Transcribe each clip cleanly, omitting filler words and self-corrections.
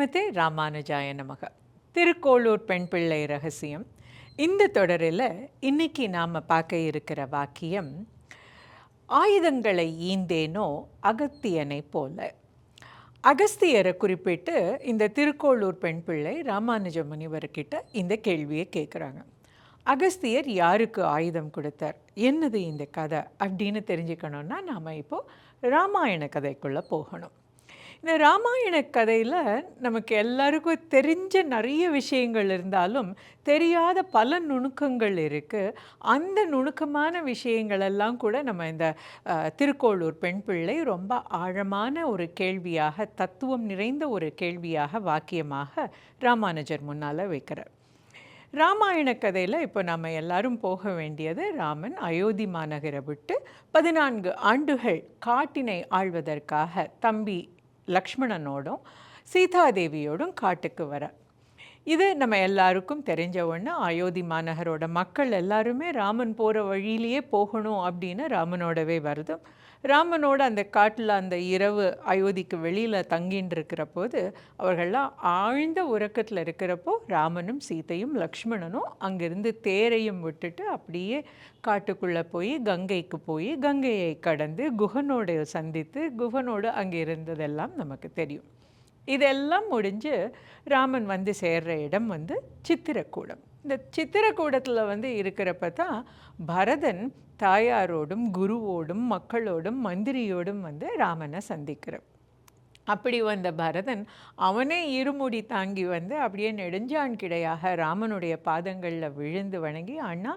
ஸ்ரீமதே ராமானுஜாய நமக. திருக்கோளூர் பெண் பிள்ளை ரகசியம். இந்த தொடரில் இன்னைக்கு நாம் பார்க்க இருக்கிற வாக்கியம், ஆயுதங்களை ஈந்தேனோ அகத்தியனை போல. அகஸ்தியரை குறிப்பிட்டு இந்த திருக்கோளூர் பெண் பிள்ளை ராமானுஜ முனிவர்கிட்ட இந்த கேள்வியை கேட்குறாங்க. அகஸ்தியர் யாருக்கு ஆயுதம் கொடுத்தார், என்னது இந்த கதை அப்படின்னு தெரிஞ்சுக்கணுன்னா நாம் இப்போது ராமாயண கதைக்குள்ளே போகணும். இந்த ராமாயண கதையில் நமக்கு எல்லாருக்கும் தெரிஞ்ச நிறைய விஷயங்கள் இருந்தாலும் தெரியாத பல நுணுக்கங்கள் இருக்குது. அந்த நுணுக்கமான விஷயங்களெல்லாம் கூட நம்ம இந்த திருக்கோளூர் பெண் பிள்ளை ரொம்ப ஆழமான ஒரு கேள்வியாக, தத்துவம் நிறைந்த ஒரு கேள்வியாக, வாக்கியமாக ராமானுஜர் முன்னால் வைக்கிறார். ராமாயண கதையில் இப்போ நம்ம எல்லாரும் போக வேண்டியது, ராமன் அயோத்தி மாநகரை விட்டு 14 ஆண்டுகள் காட்டினை ஆள்வதற்காக தம்பி லக்ஷ்மணனோடும் சீதாதேவியோடும் காட்டுக்கு வர. இது நம்ம எல்லாருக்கும் தெரிஞ்ச ஒன்று. அயோத்தி மாநகரோட மக்கள் எல்லாருமே ராமன் போகிற வழியிலேயே போகணும் அப்படின்னு ராமனோடவே வருது. ராமனோட அந்த காட்டில் அந்த இரவு அயோத்திக்கு வெளியில் தங்கின்னு இருக்கிற போது அவர்கள்லாம் ஆழ்ந்த உறக்கத்தில் இருக்கிறப்போ ராமனும் சீதையும் லக்ஷ்மணனும் அங்கிருந்து தேரையும் விட்டுட்டு அப்படியே காட்டுக்குள்ளே போய் கங்கைக்கு போய் கங்கையை கடந்து குகனோடு சந்தித்து குகனோடு அங்கே இருந்ததெல்லாம் நமக்கு தெரியும். இதெல்லாம் முடிஞ்சு ராமன் வந்து சேர்கிற இடம் வந்து சித்திரக்கூடம். இந்த சித்திரக்கூடத்தில் இருக்கிறப்ப தான் பரதன் தாயாரோடும் குருவோடும் மக்களோடும் மந்திரியோடும் ராமனை சந்திக்கிறார். அப்படி வந்த பரதன் அவனே இருமுடி தாங்கி அப்படியே நெடுஞ்சான் கிடையாக ராமனுடைய பாதங்களில் விழுந்து வணங்கி, அண்ணா,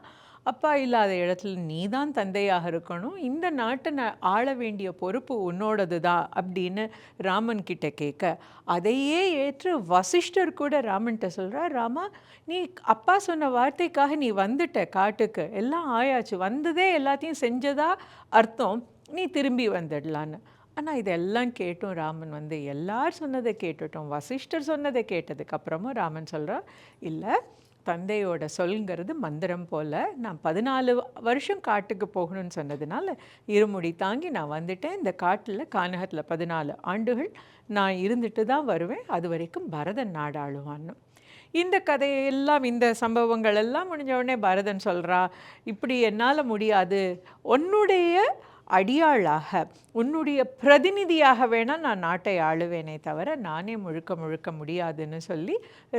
அப்பா இல்லாத இடத்துல நீ தான் தந்தையாக இருக்கணும், இந்த நாட்டை ஆள வேண்டிய பொறுப்பு உன்னோடது தான் அப்படின்னு ராமன் கிட்ட கேட்க, அதையே ஏற்று வசிஷ்டர் கூட ராமன்கிட்ட சொல்கிறார், ராமா, நீ அப்பா சொன்ன வார்த்தைக்காக நீ வந்துட்ட காட்டுக்கு, எல்லாம் ஆயாச்சு, வந்ததே எல்லாத்தையும் செஞ்சதா அர்த்தம், நீ திரும்பி வந்துடலான்னு. ஆனால் இதெல்லாம் கேட்டும் ராமன் எல்லார் சொன்னதை கேட்டுட்டோம், வசிஷ்டர் சொன்னதை கேட்டதுக்கப்புறமும் ராமன் சொல்கிறார், இல்லை, தந்தையோட சொல்ங்கிறது மந்திரம் போல், நான் 14 வருஷம் காட்டுக்கு போகணும்னு சொன்னதுனால இருமுடி தாங்கி நான் வந்துட்டேன். இந்த காட்டில் கானகத்தில் 14 ஆண்டுகள் நான் இருந்துட்டு தான் வருவேன், அது வரைக்கும் பரதன் நாடாளுவான்னு. இந்த கதையெல்லாம், இந்த சம்பவங்கள் எல்லாம் முடிஞ்ச உடனே பரதன் சொல்கிறா, இப்படி என்னால் முடியாது, உன்னுடைய அடியாளாக, உன்னுடைய பிரதிநிதியாக வேணால் நான் நாட்டை ஆளுவேனே தவிர நானே முழுக்க முழுக்க முடியாதுன்னு சொல்லி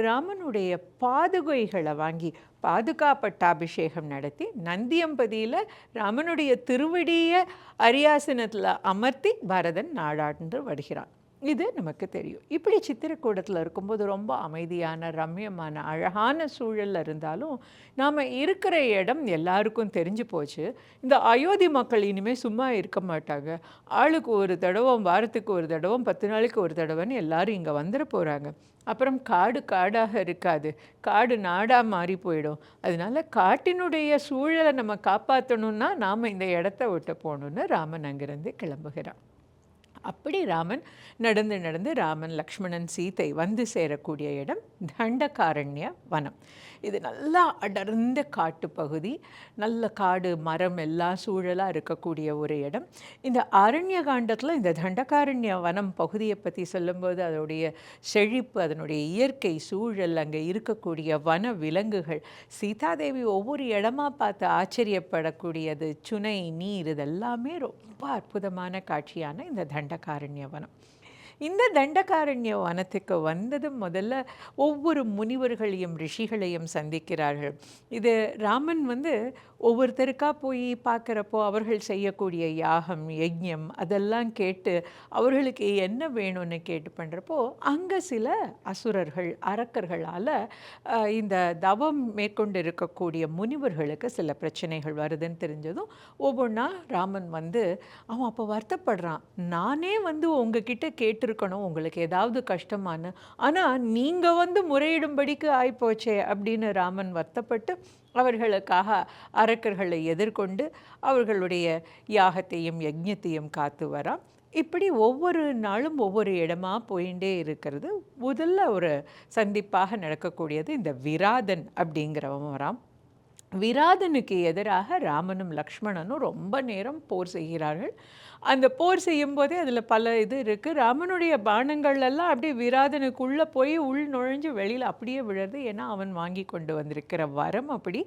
ராமனுடைய பாதுகைகளை வாங்கி பாதுகாப்பட்டாபிஷேகம் நடத்தி நந்தியம்பதியில் ராமனுடைய திருவடியை அரியாசனத்தில் அமர்த்தி பரதன் நாடாண்டு வருகிறான். இது நமக்கு தெரியும். இப்படி சித்திரக்கூடத்தில் இருக்கும்போது ரொம்ப அமைதியான, ரம்யமான, அழகான சூழலில் இருந்தாலும் நாம் இருக்கிற இடம் எல்லாருக்கும் தெரிஞ்சு போச்சு. இந்த அயோத்தி மக்கள் இனிமேல் சும்மா இருக்க மாட்டாங்க. ஆளுக்கு ஒரு தடவை, வாரத்துக்கு ஒரு தடவை, 10 நாளைக்கு ஒரு தடவைன்னு எல்லாரும் இங்கே வந்துட போகிறாங்க. அப்புறம் காடு காடாக இருக்காது, காடு நாடாக மாறி போயிடும். அதனால காட்டினுடைய சூழலை நம்ம காப்பாற்றணுன்னா நாம் இந்த இடத்த விட்டு போகணுன்னு ராமன் அங்கிருந்து கிளம்புகிறான். அப்படி ராமன் நடந்து ராமன், லக்ஷ்மணன், சீதை வந்து சேரக்கூடிய இடம் தண்டகாரண்ய வனம். இது நல்லா அடர்ந்த காட்டு பகுதி, நல்ல காடு மரம் எல்லாம் சூழலாக இருக்கக்கூடிய ஒரு இடம். இந்த அரண்ய காண்டத்தில் இந்த தண்டகாரண்ய வனம் பகுதியை பற்றி சொல்லும்போது அதனுடைய செழிப்பு, அதனுடைய இயற்கை சூழல், அங்கே இருக்கக்கூடிய வன விலங்குகள், சீதாதேவி ஒவ்வொரு இடமா பார்த்து ஆச்சரியப்படக்கூடியது, சுனை, நீர், இதெல்லாமே ரொம்ப அற்புதமான காட்சியான இந்த தண்டகாரண்ய வனம். இந்த தண்டகாரண்ய வனத்துக்கு வந்ததும் முதல்ல ஒவ்வொரு முனிவர்களையும் ரிஷிகளையும் சந்திக்கிறார்கள். இது ராமன் ஒவ்வொருத்தருக்காக போய் பார்க்குறப்போ அவர்கள் செய்யக்கூடிய யாகம், யஜ்ஞம் அதெல்லாம் கேட்டு அவர்களுக்கு என்ன வேணும்னு கேட்டு பண்ணுறப்போ அங்கே சில அசுரர்கள், அரக்கர்களால் இந்த தவம் மேற்கொண்டு இருக்கக்கூடிய முனிவர்களுக்கு சில பிரச்சனைகள் வருதுன்னு தெரிஞ்சதும் ஒவ்வொன்றா ராமன் அவன் அப்போ வருத்தப்படுறான், நானே உங்ககிட்ட கேட்டிருக்கணும் உங்களுக்கு ஏதாவது கஷ்டமானு, ஆனால் நீங்கள் முறையிடும்படிக்கு ஆயிப்போச்சே அப்படின்னு ராமன் வருத்தப்பட்டு அவர்களுக்காக அரக்கர்களை எதிர்கொண்டு அவர்களுடைய யாகத்தையும் யஜ்ஞத்தையும் காத்து வரான். இப்படி ஒவ்வொரு நாளும் ஒவ்வொரு இடமா போயிட்டே இருக்கிறது. முதல்ல ஒரு சந்திப்பாக நடக்கக்கூடியது இந்த விராதன் அப்படிங்கிறவன் வரான். விராதனுக்கு எதிராக ராமனும் லக்ஷ்மணனும் ரொம்ப நேரம் போர் செய்கிறார்கள். அந்த போர் செய்யும்போதே அதில் பல இது இருக்குது. ராமனுடைய பாணங்கள் எல்லாம் அப்படியே விராதனுக்குள்ளே போய் உள் நுழைஞ்சு வெளியில் அப்படியே விழுறது. ஏன்னா அவன் வாங்கி கொண்டு வந்திருக்கிற வரம் அப்படி.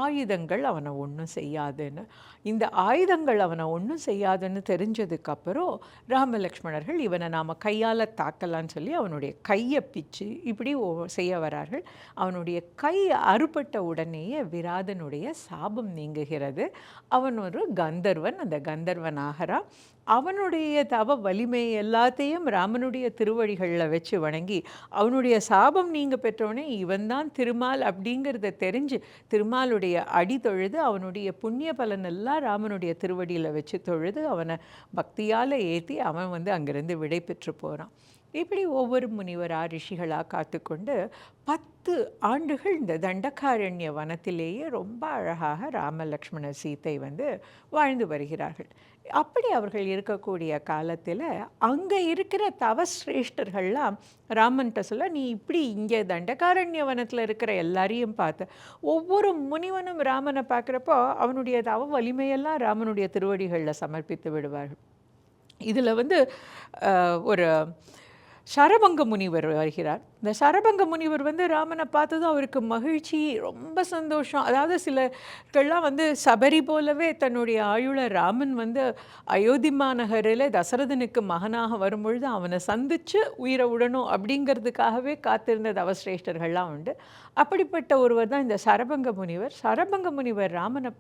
ஆயுதங்கள் அவனை ஒன்றும் செய்யாதுன்னு. இந்த ஆயுதங்கள் அவனை ஒன்றும் செய்யாதுன்னு தெரிஞ்சதுக்கப்புறம் ராமலக்ஷ்மணர்கள் இவனை நாம் கையால் தாக்கலான்னு சொல்லி அவனுடைய கையை பிச்சு இப்படி செய்ய வரார்கள். அவனுடைய கை அறுபட்ட உடனேயே விராதனுடைய சாபம் நீங்குகிறது. அவன் ஒரு கந்தர்வன். அந்த கந்தர்வன் ஆகிறான். அவனுடைய தவ வலிமை எல்லாத்தையும் ராமனுடைய திருவடிகளில் வச்சு வணங்கி அவனுடைய சாபம் நீங்க பெற்றவனே இவன்தான் திருமால் அப்படிங்கிறத தெரிஞ்சு திருமாலுடைய அடி தொழுது அவனுடைய புண்ணிய பலனெல்லாம் ராமனுடைய திருவடியில் வச்சு தொழுது அவனை பக்தியால் ஏற்றி அவன் அங்கிருந்து விடை பெற்று போகிறான். இப்படி ஒவ்வொரு முனிவராக ரிஷிகளாக காத்துக்கொண்டு 10 ஆண்டுகள் இந்த தண்டகாரண்ய வனத்திலேயே ரொம்ப அழகாக ராம லக்ஷ்மண சீத்தை வாழ்ந்து வருகிறார்கள். அப்படி அவர்கள் இருக்கக்கூடிய காலத்தில் அங்கே இருக்கிற தவசிரேஷ்டர்கள்லாம் ராமன்கிட்ட சொல்ல, நீ இப்படி இங்கே தண்டகாரண்ய வனத்தில் இருக்கிற எல்லாரையும் பார்த்த ஒவ்வொரு முனிவனும் ராமனை பார்க்குறப்போ அவனுடைய தவ வலிமையெல்லாம் ராமனுடைய திருவடிகளில் சமர்ப்பித்து விடுவார்கள். இதில் ஒரு சரபங்க முனிவர் வருகிறார். இந்த சரபங்க முனிவர் ராமனை பார்த்ததும் அவருக்கு மகிழ்ச்சி, ரொம்ப சந்தோஷம். அதாவது சிலர்கள்லாம் சபரி போலவே தன்னுடைய ஆயுள ராமன் அயோத்தி மாநகரில் தசரதனுக்கு மகனாக வரும்பொழுது அவனை சந்தித்து உயிரை விடணும் அப்படிங்கிறதுக்காகவே காத்திருந்த தவசிரேஷ்டர்கள்லாம் உண்டு. அப்படிப்பட்ட ஒருவர் தான் இந்த சரபங்க முனிவர். சரபங்க முனிவர் ராமனை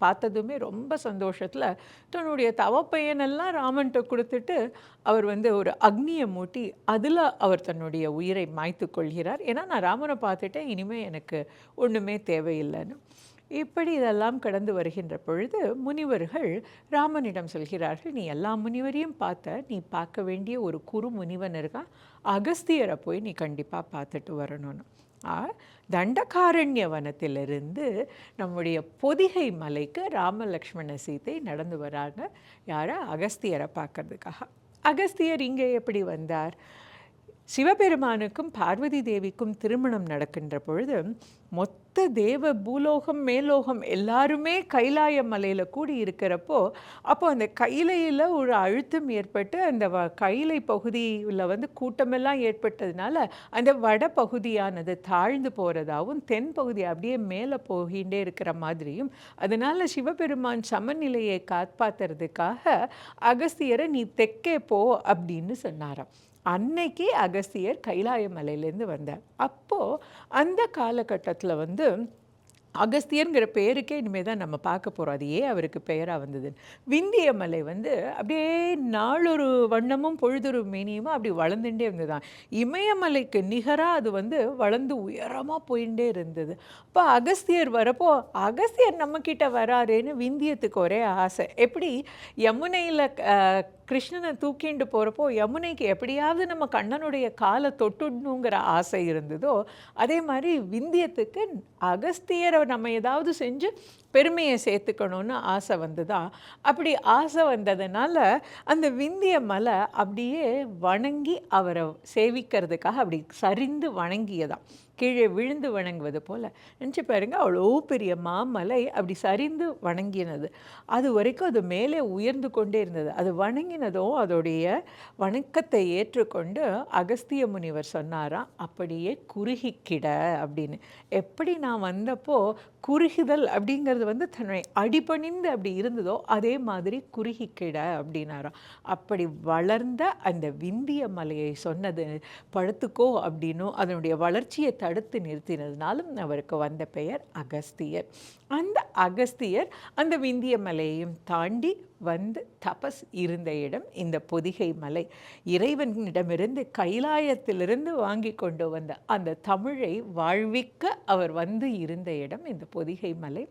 பார்த்ததுமே ரொம்ப சந்தோஷத்தில் தன்னுடைய தவப்பையனெல்லாம் ராமன்கிட்ட கொடுத்துட்டு அவர் ஒரு அக்னியை மூட்டி அதில் அவர் தன்னுடைய உயிரை மாய்த்து கொள்கிறார். ஏன்னா நான் ராமனை பார்த்துட்டேன், இனிமேல் எனக்கு ஒன்றுமே தேவையில்லைன்னு. இப்படி இதெல்லாம் கடந்து வருகின்ற பொழுது முனிவர்கள் ராமனிடம் சொல்கிறார்கள், நீ எல்லா முனிவரையும் பார்த்த, நீ பார்க்க வேண்டிய ஒரு குறு முனிவன் இருக்கான், அகஸ்தியரை போய் நீ கண்டிப்பாக பார்த்துட்டு வரணும்னு. தண்டகாரண்ய வனத்திலிருந்து நம்முடைய பொதிகை மலைக்கு ராம லக்ஷ்மண சீத்தை நடந்து வராங்க. யாரை? அகஸ்தியரை பார்க்கறதுக்காக. அகஸ்தியர் இங்கே எப்படி வந்தார்? சிவபெருமானுக்கும் பார்வதி தேவிக்கும் திருமணம் நடக்கின்ற பொழுது மொத்த தேவ பூலோகம் மேலோகம் எல்லாருமே கைலாய மலையில் கூடி இருக்கிறப்போ அந்த கைலையில் ஒரு அழுத்தம் ஏற்பட்டு அந்த கைலை பகுதியில் கூட்டமெல்லாம் ஏற்பட்டதுனால அந்த வட பகுதியானது தாழ்ந்து போகிறதாகவும் தென் பகுதி அப்படியே மேலே போகின்றே இருக்கிற மாதிரியும், அதனால் சிவபெருமான் சமநிலையை காப்பாற்றுறதுக்காக அகஸ்தியரை நீ தெற்கே போ அப்படின்னு சொன்னாராம். அன்னைக்கு அகஸ்தியர் கைலாய மலையிலேருந்து வந்தார். அப்போது அந்த காலகட்டத்தில் அகஸ்தியருங்கிற பெயருக்கே இனிமேல் தான் நம்ம பார்க்க போகிறோம். அது ஏன் அவருக்கு பெயராக வந்தது? விந்திய மலை அப்படியே நாளொரு வண்ணமும் பொழுதொரு மேனியுமா அப்படி வளர்ந்துட்டே இருந்ததுதான். இமயமலைக்கு நிகராக அது வளர்ந்து உயரமாக போயிட்டே இருந்தது. அப்போ அகஸ்தியர் வரப்போ அகஸ்தியர் நம்மக்கிட்ட வராருன்னு விந்தியத்துக்கு ஒரே ஆசை. எப்படி யமுனையில் கிருஷ்ணனை தூக்கிண்டு போகிறப்போ யமுனைக்கு எப்படியாவது நம்ம கண்ணனுடைய காலை தொட்டுடணுங்கிற ஆசை இருந்ததோ, அதே மாதிரி விந்தியத்துக்கு அகஸ்தியரை நம்ம ஏதாவது செஞ்சு பெருமையை சேர்த்துக்கணும்னு ஆசை வந்துதான். அப்படி ஆசை வந்ததுனால அந்த விந்திய மலை அப்படியே வணங்கி அவரை சேவிக்கிறதுக்காக அப்படி சரிந்து வணங்கியதான். கீழே விழுந்து வணங்குவது போல் நினச்சி பாருங்க, அவ்வளோ பெரிய மாமலை அப்படி சரிந்து வணங்கினது. அது வரைக்கும் அது மேலே உயர்ந்து கொண்டே இருந்தது. அது வணங்கினதும் அதோடைய வணக்கத்தை ஏற்றுக்கொண்டு அகஸ்திய முனிவர் சொன்னாராம், அப்படியே குறுகிக்கிட அப்படின்னு. எப்படி நான் வந்தப்போ குறுகுதல் அப்படிங்கிறது தன்னை அடிபணிந்து அப்படி இருந்ததோ அதே மாதிரி குறுகிக்கிட அப்படின்னாராம். அப்படி வளர்ந்த அந்த விந்திய மலையை சொன்னது படுத்துக்கோ அப்படின்னும் அதனுடைய வளர்ச்சியை தடுத்து நிறுத்தினதுனாலும் அவருக்கு வந்த பெயர் அகஸ்தியர். அந்த அகஸ்தியர் அந்த விந்திய மலையையும் தாண்டி தபஸ் இருந்த இடம் இந்த பொதிகை மலை. இறைவனிடமிருந்து கைலாயத்திலிருந்து வாங்கி கொண்டு வந்த அந்த தமிழை வாழ்விக்க அவர் இருந்த இடம் இந்த பொதிகை மலை.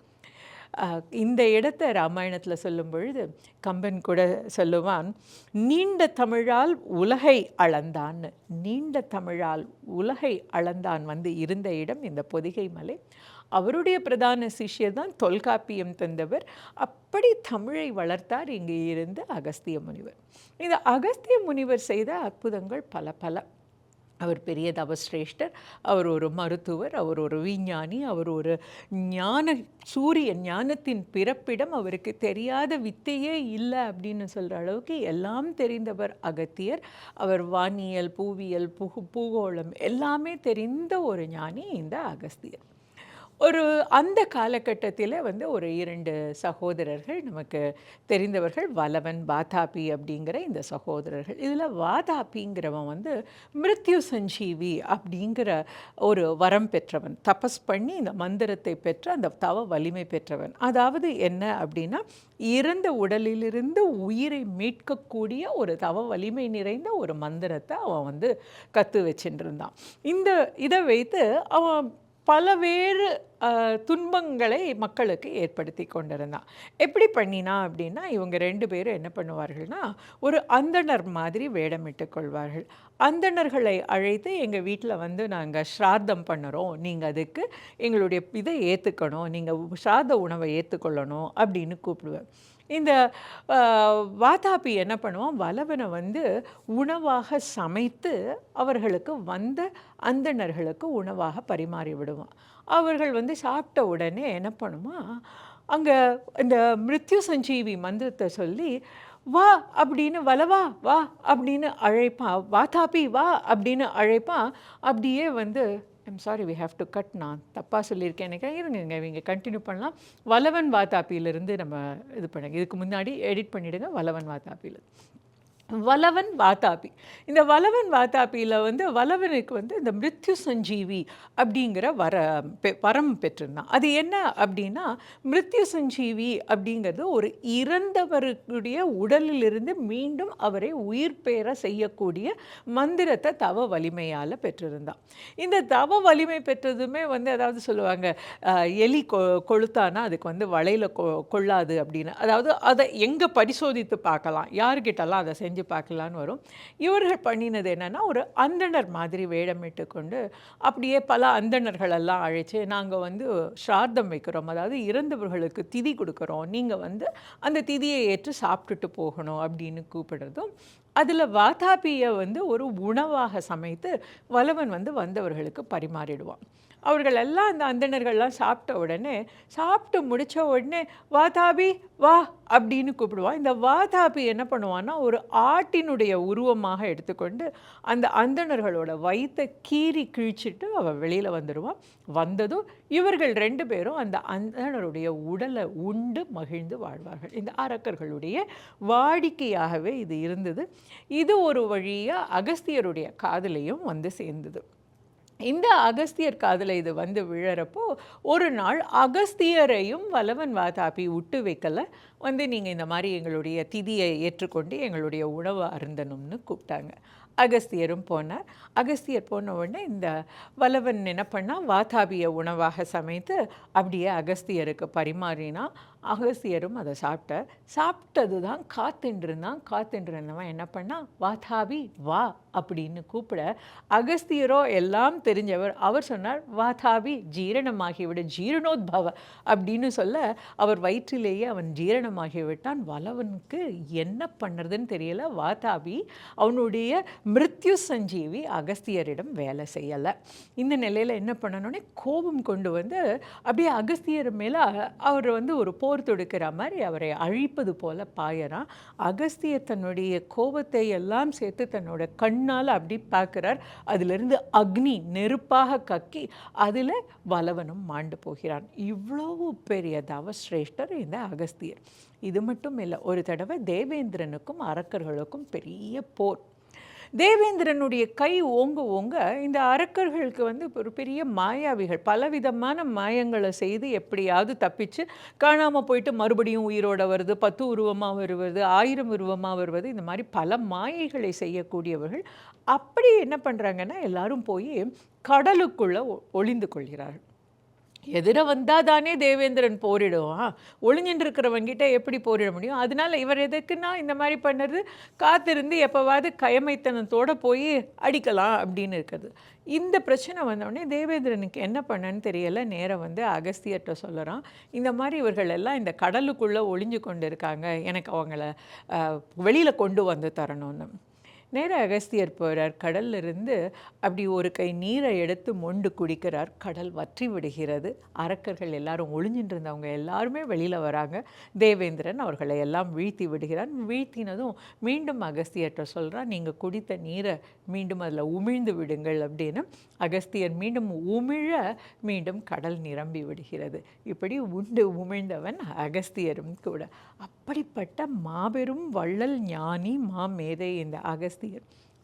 இந்த இடத்தை ராமாயணத்தில் சொல்லும் பொழுது கம்பன் கூட சொல்லுவான், நீண்ட தமிழால் உலகை அளந்தான்னு. நீண்ட தமிழால் உலகை அளந்தான் இருந்த இடம் இந்த பொதிகை மலை. அவருடைய பிரதான சிஷ்யர் தான் தொல்காப்பியம் தந்தவர். அப்படி தமிழை வளர்த்தார் இங்கே இருந்த அகஸ்திய முனிவர். இந்த அகஸ்திய முனிவர் செய்த அற்புதங்கள் பல பல. அவர் பெரிய தவசிரேஷ்டர், அவர் ஒரு மருத்துவர், அவர் ஒரு விஞ்ஞானி, அவர் ஒரு ஞான சூரியன், ஞானத்தின் பிறப்பிடம், அவருக்கு தெரியாத வித்தையே இல்லை அப்படின்னு சொல்கிற அளவுக்கு எல்லாம் தெரிந்தவர் அகத்தியர். அவர் வானியல், பூவியல், பூகோளம் எல்லாமே தெரிந்த ஒரு ஞானி இந்த அகஸ்தியர். அந்த காலகட்டத்தில் ஒரு 2 சகோதரர்கள் நமக்கு தெரிந்தவர்கள், வலவன், வாதாபி அப்படிங்கிற இந்த சகோதரர்கள். இதில் வாதாபிங்கிறவன் மிருத்யு சஞ்சீவி அப்படிங்கிற ஒரு வரம் பெற்றவன். தபஸ் பண்ணி இந்த மந்திரத்தை பெற்ற அந்த தவ வலிமை பெற்றவன். அதாவது என்ன அப்படின்னா, இறந்த உடலிலிருந்து உயிரை மீட்கக்கூடிய ஒரு தவ வலிமை நிறைந்த ஒரு மந்திரத்தை அவன் கற்று வச்சுட்டு இருந்தான். இதை வைத்து அவன் பலவேறு துன்பங்களை மக்களுக்கு ஏற்படுத்தி கொண்டிருந்தான். எப்படி பண்ணினா அப்படின்னா, இவங்க 2 பேரும் என்ன பண்ணுவார்கள்னா, ஒரு அந்தணர் மாதிரி வேடமிட்டு கொள்வார்கள். அந்தணர்களை அழைத்து எங்கள் வீட்டில் நாங்கள் ஸ்ராத்தம் பண்ணுறோம், நீங்கள் அதுக்கு எங்களுடைய இதை ஏற்றுக்கணும், நீங்கள் ஸ்ராத்த உணவை ஏற்றுக்கொள்ளணும் அப்படின்னு கூப்பிடுவேன். இந்த வாதாபி என்ன பண்ணுவான், வலவனை உணவாக சமைத்து அவர்களுக்கு வந்த அந்தணர்களுக்கு உணவாக பரிமாறி விடுவான். அவர்கள் சாப்பிட்ட உடனே என்ன பண்ணுவான், அங்கே இந்த மிருத்யு சஞ்சீவி மந்திரத்தை சொல்லி வா அப்படின்னு, வலவா வா அப்படின்னு அழைப்பான், வாதாபி வா அப்படின்னு அழைப்பான். அப்படியே I'm sorry, we have to cut, நான் தப்பாக சொல்லியிருக்கேன் நினைக்கிறேன், இருங்க இவங்க கண்டினியூ பண்ணலாம். வலவன் வாதாபியிலிருந்து நம்ம இது பண்ணுங்க, இதுக்கு முன்னாடி எடிட் பண்ணிவிடுங்க. வலவன் வாதாபியில் வலவன் வாதாபி. இந்த வலவன் வாதாபியில் வலவனுக்கு இந்த மிருத்யு சஞ்சீவி அப்படிங்கிற வரம் பெற்றிருந்தான். அது என்ன அப்படின்னா, மிருத்யு சஞ்சீவி அப்படிங்கிறது ஒரு இறந்தவருடைய உடலிலிருந்து மீண்டும் அவரை உயிர் பெற செய்யக்கூடிய மந்திரத்தை தவ வலிமையால் பெற்றிருந்தான். இந்த தவ வலிமை பெற்றதுமே அதாவது சொல்லுவாங்க, எலி கொளுத்தானா அதுக்கு வலையில் கொள்ளாது அப்படின்னு. அதாவது அதை எங்கே பரிசோதித்து பார்க்கலாம், யார்கிட்டலாம் அதை செஞ்சு பார்க்கலான்னு வரும். இவர்கள் பண்ணினது என்னன்னா, ஒரு அந்தணர் மாதிரி வேடமிட்டு கொண்டு அப்படியே பல அந்தணர்களெல்லாம் அழைச்சி, நாங்கள் ஸ்ரார்த்தம் வைக்கிறோம், அதாவது இறந்தவர்களுக்கு திதி கொடுக்குறோம், நீங்கள் அந்த திதியை ஏற்று சாப்பிட்டுட்டு போகணும் அப்படின்னு கூப்பிடுறதும். அதில் வாதாபியை ஒரு உணவாக சமைத்து வலவன் வந்தவர்களுக்கு பரிமாறிடுவான். அவர்கள் எல்லாம் அந்த அந்தணர்கள்லாம் சாப்பிட்டு முடித்த உடனே வாதாபி வா அப்படின்னு கூப்பிடுவான். இந்த வாதாபி என்ன பண்ணுவான்னா, ஒரு ஆட்டினுடைய உருவமாக எடுத்துக்கொண்டு அந்த அந்தணர்களோட வயிற்றை கீறி கிழிச்சிட்டு அவன் வெளியில் வந்துடுவான். வந்ததும் இவர்கள் 2 பேரும் அந்த அந்தணருடைய உடலை உண்டு மகிழ்ந்து வாழ்வார்கள். இந்த அரக்கர்களுடைய வாடிக்கையாகவே இது இருந்தது. இது ஒரு வழியாக அகஸ்தியருடைய காதலையும் சேர்ந்தது. இந்த அகஸ்தியர் காதில் இது விழறப்போ ஒரு நாள் அகஸ்தியரையும் வலவன் வாதாபி விட்டு வைக்கலை. நீங்கள் இந்த மாதிரி எங்களுடைய திதியை ஏற்றுக்கொண்டு எங்களுடைய உணவை அருந்தணும்னு கூப்பிட்டாங்க. அகஸ்தியரும் போனார். அகஸ்தியர் போன உடனே இந்த வலவன் என்ன பண்ணால், வாதாபியை உணவாக சமைத்து அப்படியே அகஸ்தியருக்கு பரிமாறினா. அகஸ்தியரும் அதை சாப்பிட்டது தான் காத்துருந்தவன் என்ன பண்ணால், வாதாபி வா அப்படின்னு கூப்பிட, அகஸ்தியரோ எல்லாம் தெரிஞ்சவர், அவர் சொன்னார், வாதாபி ஜீரணமாகிவிட, ஜீரணோத்பவ அப்படின்னு சொல்ல அவர் வயிற்றிலேயே அவன் ஜீரணமாகிவிட்டான். வலவனுக்கு என்ன பண்ணுறதுன்னு தெரியல. வாதாபி அவனுடைய மிருத்யு சஞ்சீவி அகஸ்தியரிடம் வேலை செய்யலை. இந்த நிலையில் என்ன பண்ணணுன்னே கோபம் கொண்டு அப்படியே அகஸ்தியர் மேலே அவர் ஒரு போர் தொடுக்கிற மாதிரி அவரை அழிப்பது போல பாயறான். அகஸ்தியர் தன்னுடைய கோபத்தை எல்லாம் சேர்த்து தன்னோட கண்ணால் அப்படி பார்க்குறார். அதிலிருந்து அக்னி நெருப்பாக கக்கி அதில் வலவனும் மாண்டு போகிறான். இவ்வளவு பெரிய தவசிரேஷ்டர் இந்த அகஸ்தியர். இது மட்டும் இல்லை, ஒரு தடவை தேவேந்திரனுக்கும் அரக்கர்களுக்கும் பெரிய போர். தேவேந்திரனுடைய கை ஓங்க இந்த அரக்கர்களுக்கு ஒரு பெரிய மாயாவிகள் பலவிதமான மாயங்களை செய்து எப்படியாவது தப்பிச்சு காணாமல் போயிட்டு மறுபடியும் உயிரோட வருது, 10 உருவமாக வருவது, 1000 உருவமாக வருவது, இந்த மாதிரி பல மாயைகளை செய்யக்கூடியவர்கள். அப்படி என்ன பண்ணுறாங்கன்னா, எல்லாரும் போய் கடலுக்குள்ளே ஒளிந்து கொள்கிறார்கள். எதிர வந்தால் தானே தேவேந்திரன் போரிடுவான், ஒளிஞ்சின்னு இருக்கிறவங்கிட்ட எப்படி போரிட முடியும்? அதனால் இவர் எதுக்குன்னா இந்த மாதிரி பண்ணுறது, காத்திருந்து எப்போவாது கயமைத்தனத்தோடு போய் அடிக்கலாம் அப்படின்னு இருக்குது. இந்த பிரச்சனை வந்தோடனே தேவேந்திரனுக்கு என்ன பண்ணன்னு தெரியலை. நேரம் அகஸ்தியர்கிட்ட சொல்லுறான், இந்த மாதிரி இவர்கள் எல்லாம் இந்த கடலுக்குள்ளே ஒளிஞ்சு கொண்டு இருக்காங்க, எனக்கு அவங்கள வெளியில் கொண்டு வந்து தரணும்னு. நேராக அகஸ்தியர் போகிறார். கடல்ல இருந்து அப்படி ஒரு கை நீரை எடுத்து மொண்டு குடிக்கிறார். கடல் வற்றி விடுகிறது. அரக்கர்கள் எல்லாரும் ஒளிஞ்சிட்டு இருந்தவங்க எல்லாருமே வெளியில் வராங்க. தேவேந்திரன் அவர்களை எல்லாம் வீழ்த்தி விடுகிறான். வீழ்த்தினதும் மீண்டும் அகஸ்தியர்கிட்ட சொல்கிறான், நீங்கள் குடித்த நீரை மீண்டும் அதில் உமிழ்ந்து விடுங்கள் அப்படின்னு. அகஸ்தியர் மீண்டும் உமிழ மீண்டும் கடல் நிரம்பி விடுகிறது. இப்படி உண்டு உமிழ்ந்தவன் அகஸ்தியரும் கூட. அப்படிப்பட்ட மாபெரும் வள்ளல் ஞானி மாமேதை இந்த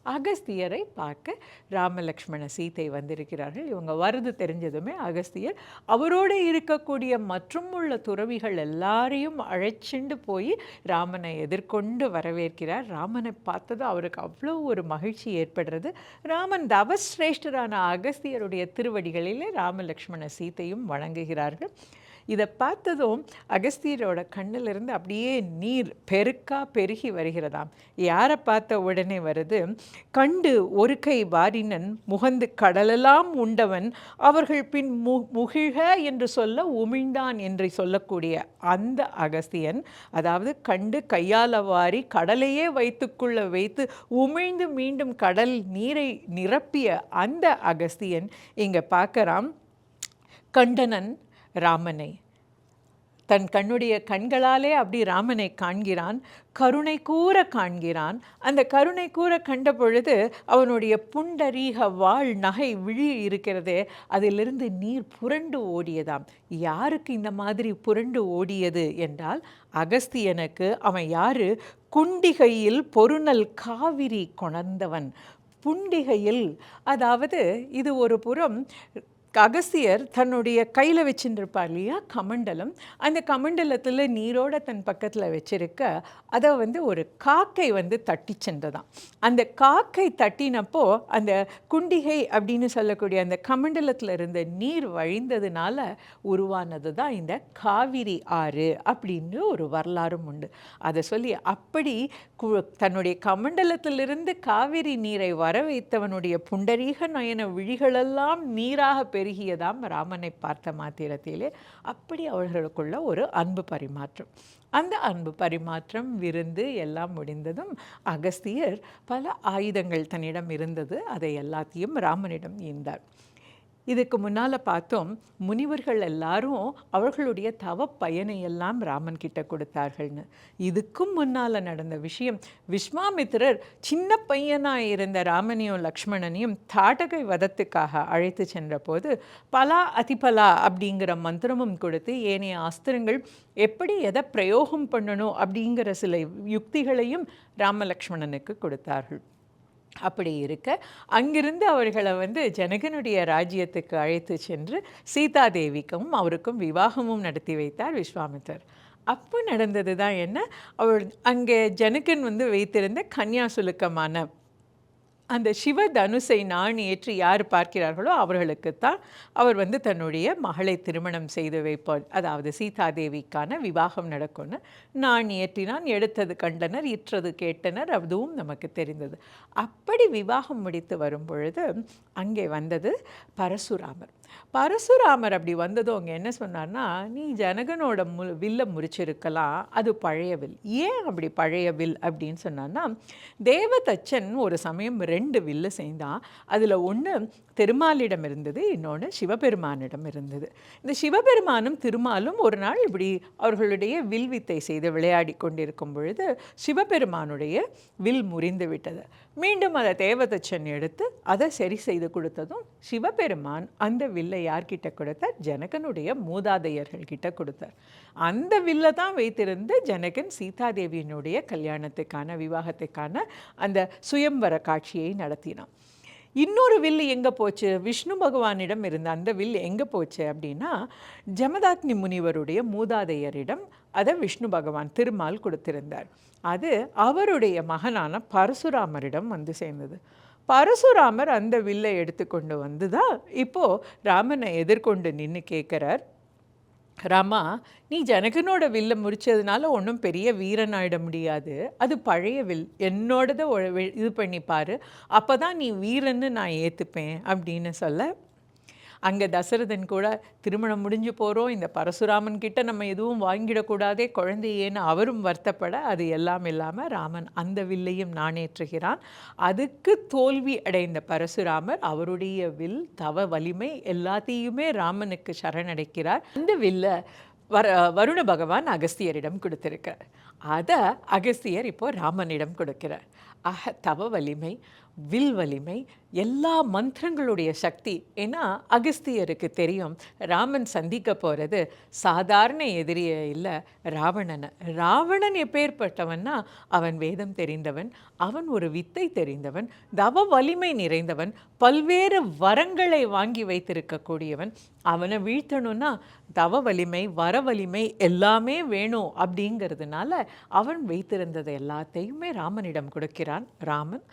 அகஸ்தியரை பார்க்க ராமலக்ஷ்மண சீதை வந்திருக்கிறார்கள். இவங்க வருது தெரிஞ்சதுமே அகஸ்தியர் அவரோடு இருக்கக்கூடிய மற்றும் உள்ள துறவிகள் எல்லாரையும் அழைச்சிண்டு போய் ராமனை எதிர்கொண்டு வரவேற்கிறார். ராமனை பார்த்தது அவருக்கு அவ்வளோ ஒரு மகிழ்ச்சி ஏற்படுறது. ராமன் தவஸ்ரேஷ்டரான அகஸ்தியருடைய திருவடிகளிலே ராமலக்ஷ்மண சீதையும் வணங்குகிறார்கள். இதை பார்த்ததும் அகஸ்தியரோட கண்ணிலிருந்து அப்படியே நீர் பெருகி வருகிறதாம். யாரை பார்த்த உடனே வருது, கண்டு ஒரு கை வாரினன் முகந்து கடலெல்லாம் உண்டவன் அவர்கள் பின் முகிழ்க என்று சொல்ல உமிழ்ந்தான் என்று சொல்லக்கூடிய அந்த அகஸ்தியன், அதாவது கண்டு கையால் வாரி கடலையே வைத்து உமிழ்ந்து மீண்டும் கடல் நீரை நிரப்பிய அந்த அகஸ்தியன் இங்கே பார்க்கறான். கண்டனன் ராமனை தன் கண்களாலே அப்படி ராமனை காண்கிறான். கருணை கூற காண்கிறான். அந்த கருணை கூற கண்ட பொழுது அவனுடைய புண்டரீக வாழ் நகை விழி இருக்கிறதே, அதிலிருந்து நீர் புரண்டு ஓடியதாம். யாருக்கு இந்த மாதிரி புரண்டு ஓடியது என்றால் அகஸ்தியனுக்கு. அவன் யாரு? குண்டிகையில் பொருநல் காவிரி கொணர்ந்தவன். புண்டிகையில், அதாவது இது ஒரு புறம் அகஸ்தியர் தன்னுடைய கையில் வச்சுருப்பார் இல்லையா கமண்டலம். அந்த கமண்டலத்தில் நீரோட தன் பக்கத்தில் வச்சிருக்க அதை ஒரு காக்கை தட்டி சென்றதான். அந்த காக்கை தட்டினப்போ அந்த குண்டிகை அப்படின்னு சொல்லக்கூடிய அந்த கமண்டலத்தில் இருந்த நீர் வழிந்ததுனால உருவானது தான் இந்த காவிரி ஆறு அப்படின்னு ஒரு வரலாறும் உண்டு. அதை சொல்லி அப்படி தன்னுடைய கமண்டலத்திலிருந்து காவிரி நீரை வர வைத்தவனுடைய புண்டரீக நயன விழிகளெல்லாம் நீராக பெருகியதாம் ராமனை பார்த்த மாத்திரத்திலே. அப்படி அவர்களுக்குள்ள ஒரு அன்பு பரிமாற்றம். அந்த அன்பு பரிமாற்றம் விருந்து எல்லாம் முடிந்ததும் அகஸ்தியர் பல ஆயுதங்கள் தன்னிடம் இருந்தது. அதை எல்லாத்தையும் ராமனிடம் ஈந்தார். இதுக்கு முன்னால் பார்த்தோம், முனிவர்கள் எல்லாரும் அவர்களுடைய தவ பயனையெல்லாம் ராமன் கிட்ட கொடுத்தார்கள்னு. இதுக்கும் முன்னால் நடந்த விஷயம், விஸ்வாமித்திரர் சின்ன பையனாக இருந்த ராமனையும் லக்ஷ்மணனையும் தாடகை வதத்துக்காக அழைத்து சென்ற போது பலா அதிபலா அப்படிங்கிற மந்திரமும் கொடுத்து ஏனைய அஸ்திரங்கள் எப்படி எதை பிரயோகம் பண்ணணும் அப்படிங்கிற சில யுக்திகளையும் ராமலக்ஷ்மணனுக்கு கொடுத்தார்கள். அப்படி இருக்க அங்கிருந்து அவர்களை ஜனகனுடைய ராஜ்யத்துக்கு அழைத்து சென்று சீதாதேவிக்கும் அவருக்கும் விவாகமும் நடத்தி வைத்தார் விஸ்வாமித்தர். அப்போ நடந்தது தான் என்ன, அவர் அங்கே ஜனகன் வைத்திருந்த கன்யாசுலுக்கமான அந்த சிவ தனுசை நாணி ஏற்றி யார் பார்க்கிறார்களோ அவர்களுக்குத்தான் அவர் தன்னுடைய மகளை திருமணம் செய்து வைப்பார். அதாவது சீதாதேவிக்கான விவாகம் நடக்கும்னு நாணி ஏற்றினான். எடுத்தது கண்டனர், இற்றது கேட்டனர், அதுவும் நமக்கு தெரிந்தது. அப்படி விவாகம் முடித்து வரும் பொழுது அங்கே வந்தது பரசுராமர். பரசுராமர் அப்படி வந்ததும் அவங்க என்ன சொன்னார்னா, நீ ஜனகனோட வில்லை முறிச்சிருக்கலாம், அது பழைய வில். ஏன் அப்படி பழைய வில் அப்படின்னு சொன்னான்னா, தேவதச்சன் ஒரு சமயம் 2 வில்லு செய்தான். அதில் ஒன்று திருமாலிடம் இருந்தது, இன்னொன்று சிவபெருமானிடம் இருந்தது. இந்த சிவபெருமானும் திருமாலும் ஒரு நாள் இப்படி அவர்களுடைய வில் வித்தை செய்து விளையாடி கொண்டிருக்கும் பொழுது சிவபெருமானுடைய வில் முறிந்து விட்டது. மீண்டும் அதை தேவதச்சன் எடுத்து அதை சரி செய்து கொடுத்ததும் சிவபெருமான் அந்த வில்லை யார்கிட்ட கொடுத்தார்? ஜனகனுடைய மூதாதையர்கள் கிட்ட கொடுத்தார். அந்த வில்லை தான் வைத்திருந்து ஜனகன் சீதாதேவியினுடைய கல்யாணத்துக்கான விவாகத்துக்கான அந்த சுயம்பர காட்சியை நடத்தினான். இன்னொரு வில் எங்கே போச்சு? விஷ்ணு பகவானிடம் இருந்த அந்த வில் எங்கே போச்சு அப்படின்னா, ஜமதாக்னி முனிவருடைய மூதாதையரிடம் அதை விஷ்ணு பகவான் திருமால் கொடுத்திருந்தார். அது அவருடைய மகனான பரசுராமரிடம் சேர்ந்தது. பரசுராமர் அந்த வில்லை எடுத்துக்கொண்டு தான் இப்போது ராமனை எதிர்கொண்டு நின்று கேட்குறார், ராமா, நீ ஜனகனோட வில்லை முறிச்சதுனால ஒன்றும் பெரிய வீரனாயிட முடியாது, அது பழைய வில், என்னோடதை இது பண்ணிப்பார், அப்போ தான் நீ வீரன்னு நான் ஏற்றுப்பேன் அப்படின்னு சொல்ல, அங்கே தசரதன் கூட திருமணம் முடிஞ்சு போகிறோம், இந்த பரசுராமன் கிட்ட நம்ம எதுவும் வாங்கிடக்கூடாதே குழந்தையேன்னு அவரும் வருத்தப்பட, அது எல்லாம் இல்லாமல் ராமன் அந்த வில்லையும் நாணேற்றுகிறான். அதுக்கு தோல்வி அடைந்த பரசுராமர் அவருடைய வில் தவ வலிமை எல்லாத்தையுமே ராமனுக்கு சரணடைக்கிறார். அந்த வில்லை வருண பகவான் அகஸ்தியரிடம் கொடுத்திருக்கிறார். அதை அகஸ்தியர் இப்போ ராமனிடம் கொடுக்கிறார். தவ வலிமை, வில் வலிமை, எல்லா மந்திரங்களுடைய சக்தி. ஏன்னா அகஸ்தியருக்கு தெரியும் ராமன் சந்திக்க போகிறது சாதாரண எதிரியை இல்லை, ராவணனை. ராவணன் எப்பேற்பட்டவன்னா அவன் வேதம் தெரிந்தவன், அவன் ஒரு வித்தை தெரிந்தவன், தவ வலிமை நிறைந்தவன், பல்வேறு வரங்களை வாங்கி வைத்திருக்கக்கூடியவன். அவனை வீழ்த்தணும்னா தவ வலிமை, வர வலிமை எல்லாமே வேணும். அப்படிங்கிறதுனால அவன் வைத்திருந்தது எல்லாத்தையுமே ராமனிடம் கொடுக்கிறான். ராமன்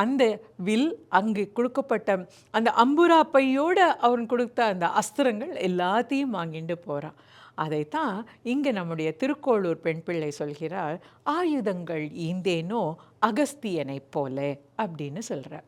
அந்த வில், அங்கு கொடுக்கப்பட்ட அந்த அம்புரா பையோடு அவன் கொடுத்த அந்த அஸ்திரங்கள் எல்லாத்தையும் வாங்கிட்டு போகிறான். அதைத்தான் இங்கே நம்முடைய திருக்கோளூர் பெண் பிள்ளை சொல்கிறார், ஆயுதங்கள் ஈந்தேனோ அகஸ்தியனைப் போல அப்படின்னு சொல்கிறார்.